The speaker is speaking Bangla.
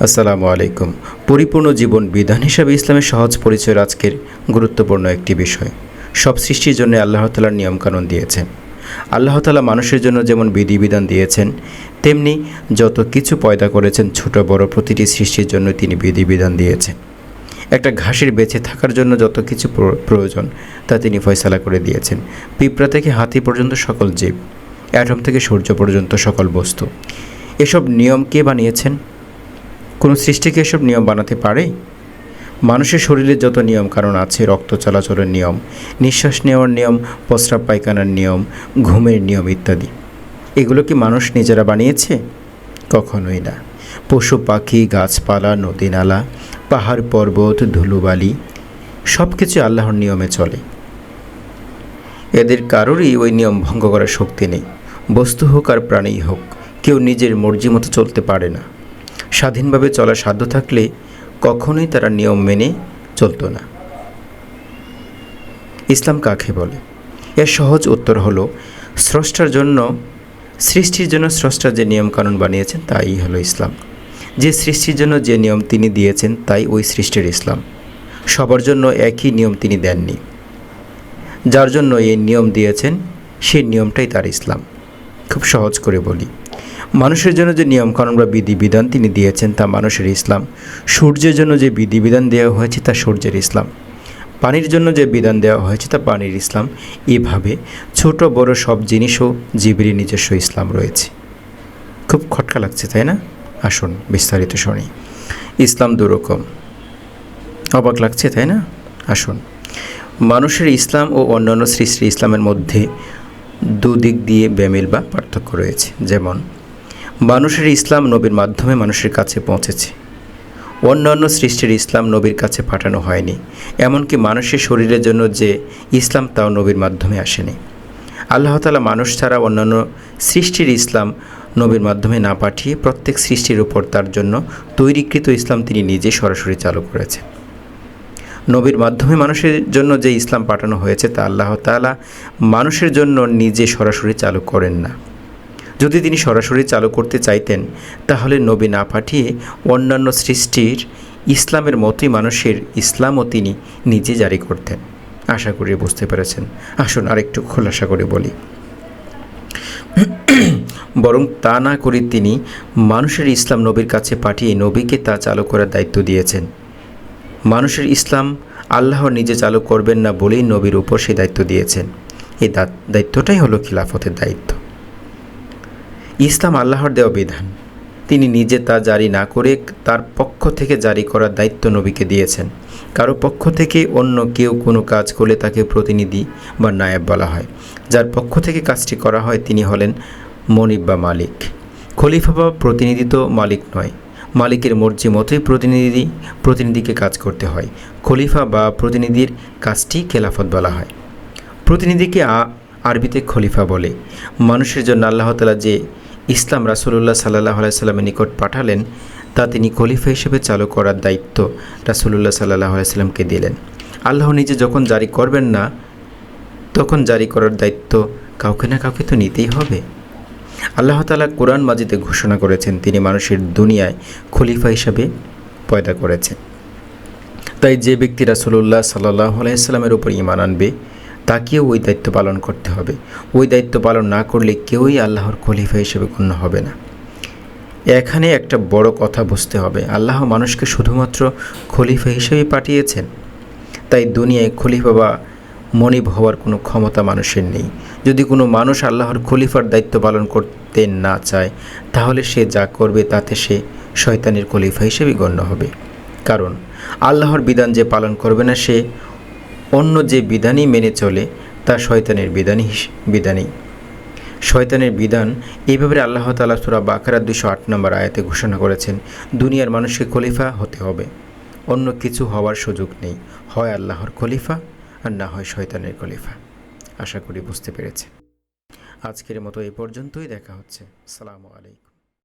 আসসালামু আলাইকুম। পরিপূর্ণ জীবন বিধান হিসাবে ইসলামের সহজ পরিচয়ের আজকের গুরুত্বপূর্ণ একটি বিষয়। সব সৃষ্টির জন্য আল্লাহ তাআলার নিয়মকানুন দিয়েছেন। আল্লাহ তাআলা মানুষের জন্য যেমন বিধিবিধান দিয়েছেন, তেমনি যত কিছু পয়দা করেছেন ছোট বড় প্রতিটি সৃষ্টির জন্য তিনি বিধিবিধান দিয়েছেন। একটা ঘাসের বেঁচে থাকার জন্য যত কিছু প্রয়োজন তা তিনি ফয়সালা করে দিয়েছেন। পিঁপড়া থেকে হাতি পর্যন্ত সকল জীব, অ্যাটম থেকে সূর্য পর্যন্ত সকল বস্তু। এসব নিয়ম কে বানিয়েছেন? কোনো সৃষ্টিকে এসব নিয়ম বানাতে পারে? মানুষের শরীরে যত নিয়ম কারণ আছে, রক্ত চলাচলের নিয়ম, নিঃশ্বাস নেওয়ার নিয়ম, প্রস্রাব পায়খানার নিয়ম, ঘুমের নিয়ম ইত্যাদি, এগুলো কি মানুষ নিজেরা বানিয়েছে? কখনোই না। পশু পাখি, গাছপালা, নদী নালা, পাহাড় পর্বত, ধুলোবালি সব কিছু আল্লাহর নিয়মে চলে। এদের কারোরই ওই নিয়ম ভঙ্গ করার শক্তি নেই। বস্তু হোক আর প্রাণী হোক, কেউ নিজের মর্জি মতো চলতে পারে না। স্বাধীনভাবে চলার সাধ্য থাকলে কখনোই তারা নিয়ম মেনে চলত না। ইসলাম কাকে বলে? এর সহজ উত্তর হলো, স্রষ্টার জন্য, সৃষ্টির জন্য স্রষ্টা যে নিয়মকানুন বানিয়েছেন তাই হলো ইসলাম। যে সৃষ্টির জন্য যে নিয়ম তিনি দিয়েছেন তাই ওই সৃষ্টির ইসলাম। সবার জন্য একই নিয়ম তিনি দেননি। যার জন্য এই নিয়ম দিয়েছেন সেই নিয়মটাই তার ইসলাম। খুব সহজ করে বলি, মানুষের জন্য যে নিয়মকানুন বা বিধিবিধান তিনি দিয়েছেন তা মানুষের ইসলাম। সূর্যের জন্য যে বিধিবিধান দেওয়া হয়েছে তা সূর্যের ইসলাম। পানির জন্য যে বিধান দেওয়া হয়েছে তা পানির ইসলাম। এভাবে ছোট বড় সব জিনিসও জীবেরই নিজস্ব ইসলাম রয়েছে। খুব খটকা লাগছে, তাই না? আসুন বিস্তারিত শুনি। ইসলাম দুরকম। অবাক লাগছে, তাই না? আসুন। মানুষের ইসলাম ও অন্যান্য সৃষ্টির ইসলামের মধ্যে দুদিক দিয়ে বেমিল বা পার্থক্য রয়েছে। যেমন, মানুষের ইসলাম নবীর মাধ্যমে মানুষের কাছে পৌঁছেছে। অন্যান্য সৃষ্টির ইসলাম নবীর কাছে পাঠানো হয়নি। এমনকি মানুষের শরীরের জন্য যে ইসলাম তাও নবীর মাধ্যমে আসেনি। আল্লাহ তাআলা মানুষ ছাড়া অন্যান্য সৃষ্টির ইসলাম নবীর মাধ্যমে না পাঠিয়ে প্রত্যেক সৃষ্টির উপর তার জন্য তৈরিকৃত ইসলাম তিনি নিজে সরাসরি চালু করেছেন। নবীর মাধ্যমে মানুষের জন্য যে ইসলাম পাঠানো হয়েছে তা আল্লাহ তাআলা মানুষের জন্য নিজে সরাসরি চালু করেন না। যদি তিনি সরাসরি চালু করতে চাইতেন তাহলে নবী না পাঠিয়ে অন্যান্য সৃষ্টির ইসলামের মতোই মানুষের ইসলামও তিনি নিজে জারি করতেন। আশা করি বুঝতে পেরেছেন। আসুন আরেকটু খোলাসা করে বলি। বরং তা না করে তিনি মানুষের ইসলাম নবীর কাছে পাঠিয়ে নবীকে তা চালু করার দায়িত্ব দিয়েছেন। মানুষের ইসলাম আল্লাহ নিজে চালু করবেন না বলেই নবীর উপর সেই দায়িত্ব দিয়েছেন। এই দায়িত্বটাই হলো খিলাফতের দায়িত্ব। ইসলাম আল্লাহর দেওয়া বিধান, তিনি নিজে তা জারি না করে তার পক্ষ থেকে জারি করার দায়িত্ব নবীকে দিয়েছেন। কারো পক্ষ থেকে অন্য কেউ কোনো কাজ করলে তাকে প্রতিনিধি বা নায়েব বলা হয়। যার পক্ষ থেকে কাজটি করা হয় তিনি হলেন মনিব বা মালিক। খলিফা বা প্রতিনিধি তো মালিক নয়। মালিকের মর্জি মতোই প্রতিনিধিকে কাজ করতে হয়। খলিফা বা প্রতিনিধির কাজটি খেলাফত বলা হয়। প্রতিনিধিকে আরবিতে খলিফা বলে। মানুষের জন্য আল্লাহ তাআলা যে ইসলাম রাসূলুল্লাহ সাল্লাল্লাহু আলাইহি সাল্লামের নিকট পাঠালেন তা তিনি খলিফা হিসেবে চালু করার দায়িত্ব রাসূলুল্লাহ সাল্লাল্লাহু আলাইহি সাল্লামকে দিলেন। আল্লাহ নিজে যখন জারি করবেন না তখন জারি করার দায়িত্ব কাউকে না কাউকে তো নিতেই হবে। আল্লাহ তাআলা কোরআন মাজিদে ঘোষণা করেছেন তিনি মানুষের দুনিয়ায় খলিফা হিসাবে পয়দা করেছেন। তাই যে ব্যক্তি রাসূলুল্লাহ সাল্লাল্লাহু আলাইহি সাল্লামের উপর ঈমান আনবে তাকেও ওই দায়িত্ব পালন করতে হবে। ওই দায়িত্ব পালন না করলে কেউই আল্লাহর খলিফা হিসেবে গণ্য হবে না। এখানে একটা বড় কথা বুঝতে হবে, আল্লাহ মানুষকে শুধুমাত্র খলিফা হিসেবেই পাঠিয়েছেন। তাই দুনিয়ায় খলিফা বা মনিব হওয়ার কোনো ক্ষমতা মানুষের নেই। যদি কোনো মানুষ আল্লাহর খলিফার দায়িত্ব পালন করতে না চায় তাহলে সে যা করবে তাতে সে শয়তানের খলিফা হিসেবেই গণ্য হবে। কারণ আল্লাহর বিধান যে পালন করবে না সে অন্য যে বিধানই মেনে চলে তা শয়তানের বিধানই। শয়তানের বিধান এইভাবে আল্লাহ তাআলা সূরা বাকারার 208 নম্বর আয়াতে ঘোষণা করেছেন, দুনিয়ার মানুষকে খলিফা হতে হবে, অন্য কিছু হওয়ার সুযোগ নেই। হয় আল্লাহর খলিফা আর না হয় শয়তানের খলিফা। আশা করি বুঝতে পেরেছেন। আজকের মতো এই পর্যন্তই। দেখা হচ্ছে। আসসালামু আলাইকুম।